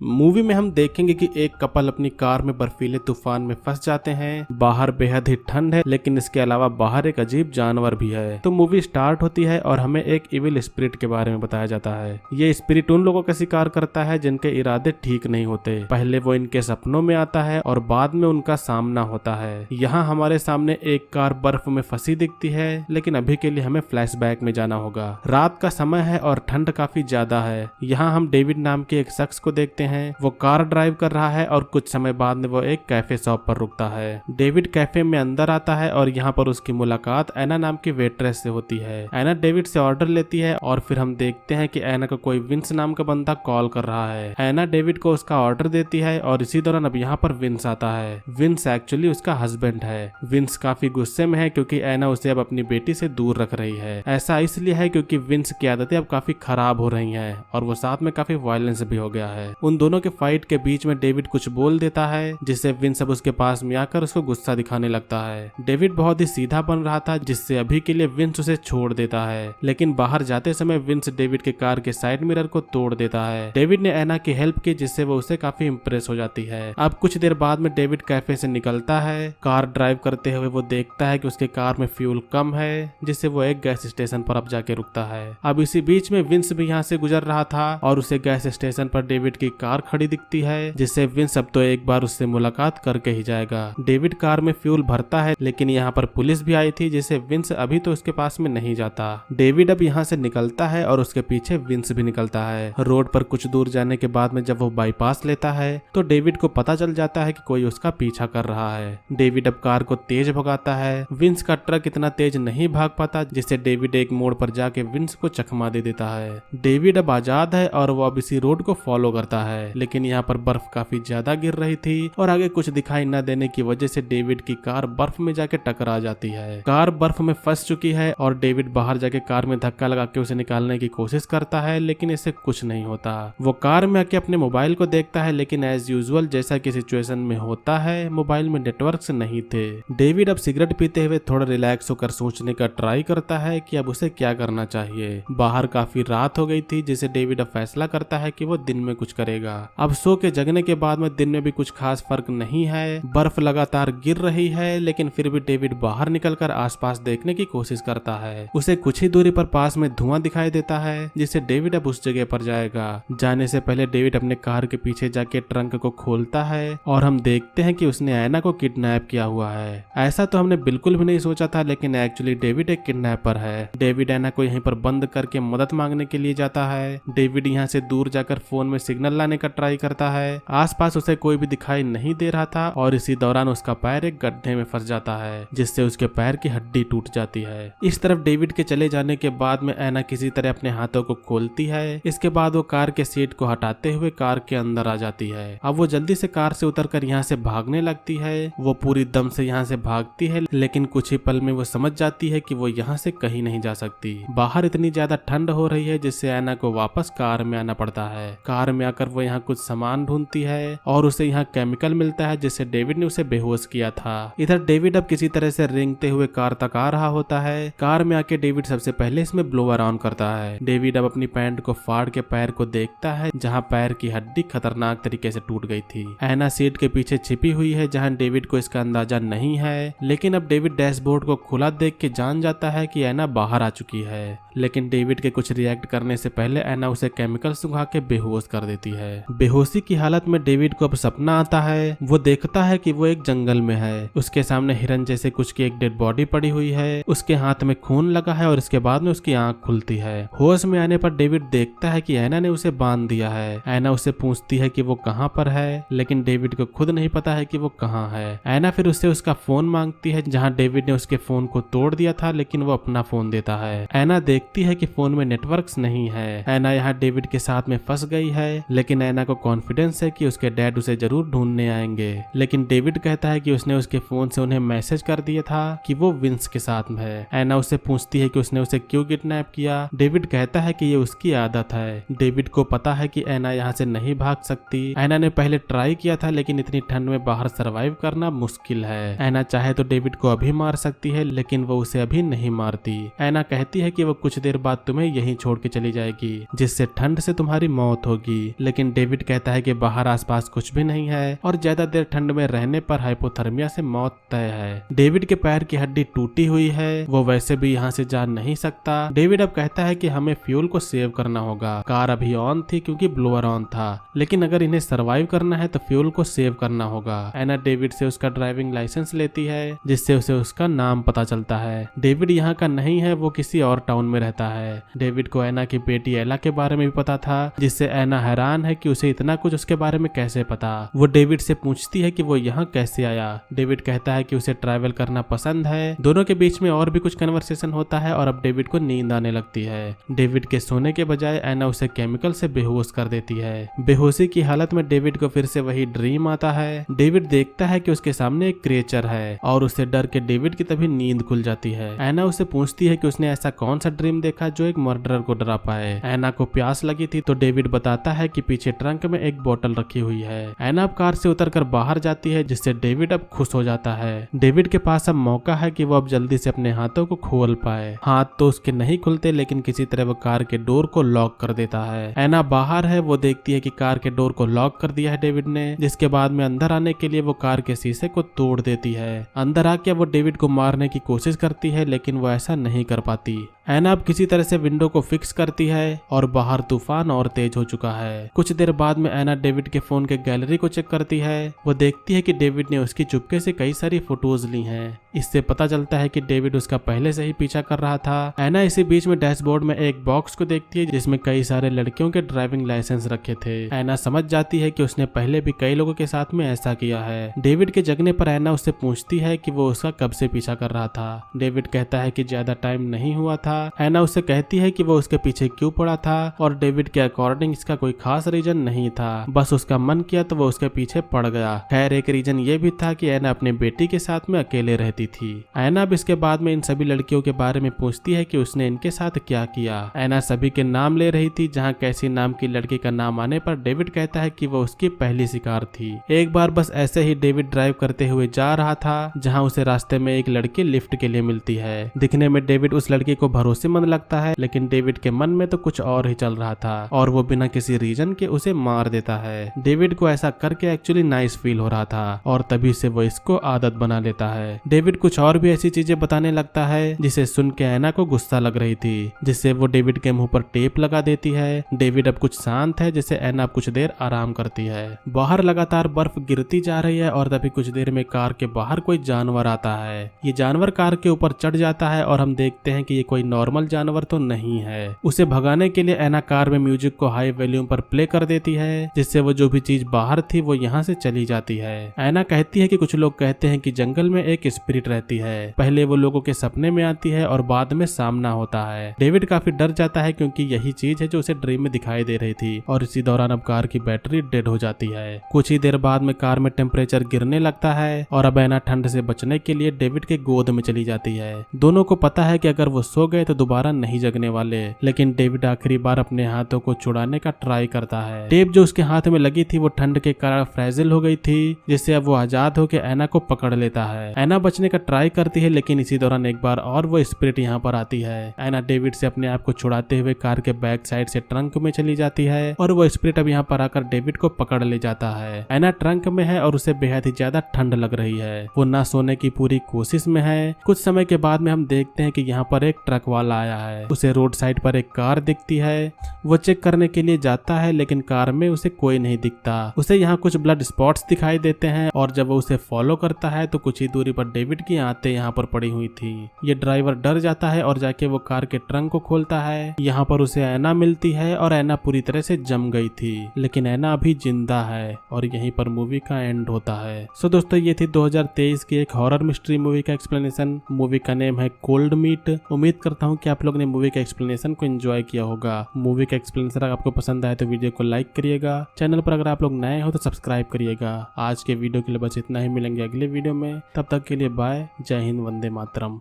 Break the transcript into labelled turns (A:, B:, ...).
A: Movie में हम देखेंगे कि एक कपल अपनी कार में बर्फीले तूफान में फंस जाते हैं। बाहर बेहद ही ठंड है, लेकिन इसके अलावा बाहर एक अजीब जानवर भी है। तो मूवी स्टार्ट होती है और हमें एक इविल स्पिरिट के बारे में बताया जाता है। ये स्पिरिट उन लोगों का शिकार करता है जिनके इरादे ठीक नहीं होते। पहले वो इनके सपनों में आता है और बाद में उनका सामना होता है। यहाँ हमारे सामने एक कार बर्फ में फंसी दिखती है, लेकिन अभी के लिए हमें फ्लैशबैक में जाना होगा। रात का समय है और ठंड काफी ज्यादा है। यहाँ हम डेविड नाम के एक शख्स को देखते हैं। वो कार ड्राइव कर रहा है और कुछ समय बाद में वो एक कैफे शॉप पर रुकता है। डेविड कैफे में अंदर आता है और यहाँ पर उसकी मुलाकात एना नाम की वेट्रेस से होती है। एना डेविड से ऑर्डर लेती है और फिर हम देखते हैं कि एना को कोई विंस नाम का बंदा कॉल कर रहा है। एना डेविड को उसका ऑर्डर देती है और इसी दौरान अब यहाँ पर विंस आता है। विंस एक्चुअली उसका हस्बैंड है। विंस काफी गुस्से में है क्योंकि एना उसे अब अपनी बेटी से दूर रख रही है। ऐसा इसलिए है क्योंकि विंस की आदतें अब काफी खराब हो रही हैं और वो साथ में काफी वायलेंस भी हो गया है। उन दोनों के फाइट के बीच में डेविड कुछ बोल देता है, जिससे विंस अब उसके पास में आकर उसको गुस्सा दिखाने लगता है। डेविड बहुत ही सीधा बन रहा था, जिससे अभी के लिए विंस उसे छोड़ देता है, लेकिन बाहर जाते समय विंस डेविड के कार के साइड मिरर को तोड़ देता है। डेविड ने एना की हेल्प की, जिससे वो उसे काफी इम्प्रेस हो जाती है। अब कुछ देर बाद में डेविड कैफे से निकलता है। कार ड्राइव करते हुए वो देखता है कि उसके कार में फ्यूल कम है, जिससे वो एक गैस स्टेशन पर अब जाके रुकता है। अब इसी बीच में विंस भी यहाँ से गुजर रहा था और उसे गैस स्टेशन पर डेविड की कार खड़ी दिखती है, जिससे विंस अब तो एक बार उससे मुलाकात करके ही जाएगा। डेविड कार में फ्यूल भरता है, लेकिन यहाँ पर पुलिस भी आई थी, जिससे विंस अभी तो उसके पास में नहीं जाता। डेविड अब यहाँ से निकलता है और उसके पीछे विंस भी निकलता है। रोड पर कुछ दूर जाने के बाद में जब वो बाईपास लेता है तो डेविड को पता चल जाता है कि कोई उसका पीछा कर रहा है। डेविड अब कार को तेज भगाता है। विंस का ट्रक इतना तेज नहीं भाग पाता, जिससे डेविड एक मोड़ पर जाके विंस को चकमा दे देता है। डेविड अब आजाद है और वो अब इसी रोड को फॉलो करता है, लेकिन यहाँ पर बर्फ काफी ज्यादा गिर रही थी और आगे कुछ दिखाई न देने की वजह से डेविड की कार बर्फ में जाके टकरा जाती है। कार बर्फ में फंस चुकी है और डेविड बाहर जाके कार में धक्का लगा के उसे निकालने की कोशिश करता है, लेकिन इससे कुछ नहीं होता। वो कार में आके अपने मोबाइल को देखता है, लेकिन एज यूजुअल जैसा कि सिचुएशन में होता है, मोबाइल में नेटवर्क नहीं थे। डेविड अब सिगरेट पीते हुए थोड़ा रिलैक्स होकर सोचने का ट्राई करता है कि अब उसे क्या करना चाहिए। बाहर काफी रात हो गई थी, जिसे डेविड अब फैसला करता है कि वो दिन में कुछ करेगा। अब सो के जगने के बाद में दिन में भी कुछ खास फर्क नहीं है। बर्फ लगातार गिर रही है, लेकिन फिर भी डेविड बाहर निकलकर आसपास देखने की कोशिश करता है। उसे कुछ ही दूरी पर पास में धुआं दिखाई देता है, जिससे डेविड अब उस जगह पर जाएगा। जाने से पहले डेविड अपने कार के पीछे जाके ट्रंक को खोलता है और हम देखते हैं कि उसने एना को किडनैप किया हुआ है। ऐसा तो हमने बिल्कुल भी नहीं सोचा था, लेकिन एक्चुअली डेविड एक किडनैपर है। डेविड एना को यहीं पर बंद करके मदद मांगने के लिए जाता है। डेविड यहाँ से दूर जाकर फोन में सिग्नल लाने का ट्राई करता है। आसपास उसे कोई भी दिखाई नहीं दे रहा था और इसी दौरान उसका पैर एक गड्ढे में फंस जाता है, जिससे उसके पैर की हड्डी टूट जाती है। इस तरफ डेविड के चले जाने के बाद में एना किसी तरह अपने हाथों को खोलती है। इसके बाद वो कार के सीट को हटाते हुए कार के अंदर आ जाती है। अब वो जल्दी से कार से उतरकर यहाँ से भागने लगती है। वो पूरी दम से यहाँ से भागती है, लेकिन कुछ ही पल में वो समझ जाती है कि वो यहाँ से कहीं नहीं जा सकती। बाहर इतनी ज्यादा ठंड हो रही है, जिससे एना को वापस कार में आना पड़ता है। कार में आकर वो यहाँ कुछ सामान ढूंढती है और उसे यहाँ केमिकल मिलता है, जिससे डेविड ने उसे बेहोश किया था। इधर डेविड अब किसी तरह से रेंगते हुए कार तक आ रहा होता है। कार में आके डेविड सबसे पहले इसमें ब्लोअर ऑन करता है। डेविड अब अपनी पैंट को फाड़ के पैर को देखता है, जहाँ पैर की हड्डी खतरनाक तरीके से टूट गई थी। एना सीट के पीछे छिपी हुई है, जहाँ डेविड को इसका अंदाजा नहीं है, लेकिन अब डेविड डैशबोर्ड को खुला देख के जान जाता है कि एना बाहर आ चुकी है। लेकिन डेविड के कुछ रिएक्ट करने से पहले एना उसे केमिकल सुंघा के बेहोश कर देती है। बेहोशी की हालत में डेविड को अब सपना आता है। वो देखता है कि वो एक जंगल में है। उसके सामने हिरन जैसे कुछ की एक डेड बॉडी पड़ी हुई है। उसके हाथ में खून लगा है और इसके बाद में उसकी आंख खुलती है। होश में आने पर डेविड देखता है कि एना ने उसे बांध दिया है। एना उससे पूछती है कि वो कहाँ पर है, लेकिन डेविड को खुद नहीं पता है कि वो कहाँ है। एना फिर उससे उसका फोन मांगती है, जहाँ डेविड ने उसके फोन को तोड़ दिया था, लेकिन वो अपना फोन देता है। एना देखती है कि फोन में नेटवर्क्स नहीं है। एना यहाँ डेविड के साथ में फंस गई है, लेकिन एना को कॉन्फिडेंस है कि उसके डैड उसे जरूर ढूंढने आएंगे। लेकिन डेविड कहता है कि उसने उसके फोन से उन्हें मैसेज कर दिया था कि वो विंस के साथ में है। एना उससे पूछती है कि उसने उसे क्यों किडनैप किया। डेविड कहता है कि ये उसकी आदत है। डेविड को पता है कि एना यहाँ से नहीं भाग सकती। एना ने पहले ट्राई किया था, लेकिन इतनी ठंड में बाहर सरवाइव करना मुश्किल है। एना चाहे तो डेविड को अभी मार सकती है, लेकिन वो उसे अभी नहीं मारती। एना कहती है कि वो कुछ देर बाद तुम्हें यहीं छोड़ के चली जाएगी, जिससे ठंड से तुम्हारी मौत होगी। लेकिन लेकिन डेविड कहता है कि बाहर आसपास कुछ भी नहीं है और ज्यादा देर ठंड में रहने पर हाइपोथर्मिया से मौत तय है। डेविड के पैर की हड्डी टूटी हुई है, वो वैसे भी यहाँ से जा नहीं सकता। डेविड अब कहता है कि हमें फ्यूल को सेव करना होगा। कार अभी ऑन थी क्योंकि ब्लोअर ऑन था, लेकिन अगर इन्हें सरवाइव करना है तो फ्यूल को सेव करना होगा। एना डेविड से उसका ड्राइविंग लाइसेंस लेती है, जिससे उसे उसका नाम पता चलता है। डेविड यहाँ का नहीं है, वो किसी और टाउन में रहता है। डेविड को एना की बेटी एला के बारे में भी पता था, जिससे एना हैरान है कि उसे इतना कुछ उसके बारे में कैसे पता। वो डेविड से पूछती है कि वो यहाँ कैसे आया। डेविड कहता है कि उसे ट्रैवल करना पसंद है। दोनों के बीच में और भी कुछ कन्वर्सेशन होता है और अब डेविड को नींद आने लगती है। डेविड के सोने के बजाय एना उसे केमिकल से बेहोश कर देती है। बेहोशी की हालत में डेविड को फिर से वही ड्रीम आता है। डेविड देखता है कि उसके सामने एक क्रिएचर है और उससे डर के डेविड की तभी नींद खुल जाती है। एना उसे पूछती है कि उसने ऐसा कौन सा ड्रीम देखा जो एक मर्डरर को डरा पाए। एना को प्यास लगी थी तो डेविड बताता है कि पीछे ट्रंक में एक बोतल रखी हुई है। एना अब कार से उतरकर बाहर जाती है, जिससे डेविड अब खुश हो जाता है। डेविड के पास अब मौका है कि वो अब जल्दी से अपने हाथों को खोल पाए। हाथ तो उसके नहीं खुलते, लेकिन किसी तरह वो कार के डोर को लॉक कर देता है। एना बाहर है, वो देखती है कि कार के डोर को लॉक कर दिया है डेविड ने, जिसके बाद में अंदर आने के लिए वो कार के शीशे को तोड़ देती है। अंदर आके वो डेविड को मारने की कोशिश करती है, लेकिन वो ऐसा नहीं कर पाती। एना अब किसी तरह से विंडो को फिक्स करती है और बाहर तूफान और तेज हो चुका है। कुछ देर बाद में एना डेविड के फोन के गैलरी को चेक करती है। वो देखती है कि डेविड ने उसकी चुपके से कई सारी फोटोज ली हैं। इससे पता चलता है कि डेविड उसका पहले से ही पीछा कर रहा था। एना इसी बीच में डैशबोर्ड में एक बॉक्स को देखती है, जिसमें कई सारे लड़कियों के ड्राइविंग लाइसेंस रखे थे। एना समझ जाती है कि उसने पहले भी कई लोगों के साथ में ऐसा किया है। डेविड के जगने पर एना उससे पूछती है कि वो उसका कब से पीछा कर रहा था। डेविड कहता है कि ज्यादा टाइम नहीं हुआ था। एना उससे कहती है कि वो उसके पीछे क्यों पड़ा था, और डेविड के अकॉर्डिंग इसका कोई खास रीजन नहीं था, बस उसका मन किया तो वो उसके पीछे पड़ गया। खैर एक रीजन ये भी था कि एना अपनी बेटी के साथ में अकेले रहती थी। एना अब इसके बाद में इन सभी लड़कियों के बारे में पूछती है कि उसने इनके साथ क्या किया। एना सभी के नाम ले रही थी, जहाँ कैसी नाम की लड़की का नाम आने पर डेविड कहता है कि वो उसकी पहली शिकार थी। एक बार बस ऐसे ही डेविड ड्राइव करते हुए जा रहा था, जहाँ उसे रास्ते में एक लड़की लिफ्ट के लिए मिलती है। दिखने में डेविड उस लड़की को भरोसेमंद लगता है, लेकिन डेविड के मन में तो कुछ और ही चल रहा था और वो बिना किसी रीजन के उसे मार देता है। डेविड को ऐसा करके एक्चुअली नाइस फील हो रहा था और तभी से वो इसको आदत बना लेता है। डेविड कुछ और भी ऐसी चीजें बताने लगता है जिसे सुन के एना को गुस्सा लग रही थी, जिससे वो डेविड के मुंह पर टेप लगा देती है। डेविड अब कुछ शांत है, जिससे एना कुछ देर आराम करती है। बाहर लगातार बर्फ गिरती जा रही है और तभी कुछ देर में कार के बाहर कोई जानवर आता है। ये जानवर कार के ऊपर चढ़ जाता है और हम देखते हैं कि ये कोई नॉर्मल जानवर तो नहीं है। उसे भगाने के लिए एना कार में म्यूजिक को हाई वॉल्यूम पर प्ले कर देती है, जिससे वो जो भी चीज बाहर थी वो यहाँ से चली जाती है। एना कहती है कि कुछ लोग कहते हैं कि जंगल में एक स्पिरिट रहती है, पहले वो लोगों के सपने में आती है और बाद में सामना होता है। डेविड काफी डर जाता है क्योंकि यही चीज है जो उसे ड्रीम में दिखाई दे रही थी और इसी दौरान अब कार की बैटरी डेड हो जाती है। कुछ ही देर बाद में कार में टेम्परेचर गिरने लगता है और अब एना ठंड से बचने के लिए डेविड के गोद में चली जाती है। दोनों को पता है कि अगर वो सो गए तो दोबारा नहीं जगने वाले, लेकिन डेविड आखिरी बार अपने हाथों को छुड़ाने का ट्राई करता है। टेप जो उसके हाथ में लगी थी वो ठंड के कारण फ्रेजिल हो गई थी, जिससे अब वो आजाद होकर एना को पकड़ लेता है। एना बचने का ट्राई करती है, लेकिन इसी दौरान एक बार और वो स्पिरिट यहाँ पर आती है। एना डेविड से अपने आप को छुड़ाते हुए कार के बैक साइड से ट्रंक में चली जाती है और वो स्पिरिट अब यहाँ पर आकर डेविड को पकड़ ले जाता है। एना ट्रंक में है और उसे बेहद ही ज्यादा ठंड लग रही है। वो ना सोने की पूरी कोशिश में है। कुछ समय के बाद में हम देखते हैं कि यहाँ पर एक ट्रक वाला आया है। उसे रोड साइड पर एक कार दिखती है। वो चेक करने के लिए जाता है, लेकिन कार में उसे कोई नहीं दिखता। उसे यहाँ कुछ ब्लड स्पॉट्स दिखाई देते हैं और जब वो उसे फॉलो करता है तो कुछ ही दूरी पर डेविड की आंतें यहाँ पर पड़ी हुई थी। ये ड्राइवर डर जाता है और जाके वो कार के ट्रंक को खोलता है। यहाँ पर उसे एना मिलती है और एना पूरी तरह से जम गई थी, लेकिन एना अभी जिंदा है और यहीं पर मूवी का एंड होता है। सो दोस्तों ये थी 2023 की एक हॉरर मिस्ट्री मूवी का एक्सप्लेनेशन। मूवी का नेम है कोल्ड मीट। उम्मीद करता हूँ कि आप लोग ने मूवी के एक्सप्लेनेशन को एंजॉय किया होगा। मूवी का एक्सप्लेनेशन अगर आपको पसंद आए तो वीडियो को लाइक करिएगा। चैनल पर अगर आप लोग नए हो तो सब्सक्राइब करिएगा। आज के वीडियो के लिए बस इतना ही, मिलेंगे अगले वीडियो में। तब तक के लिए बाय। जय हिंद, वंदे मातरम।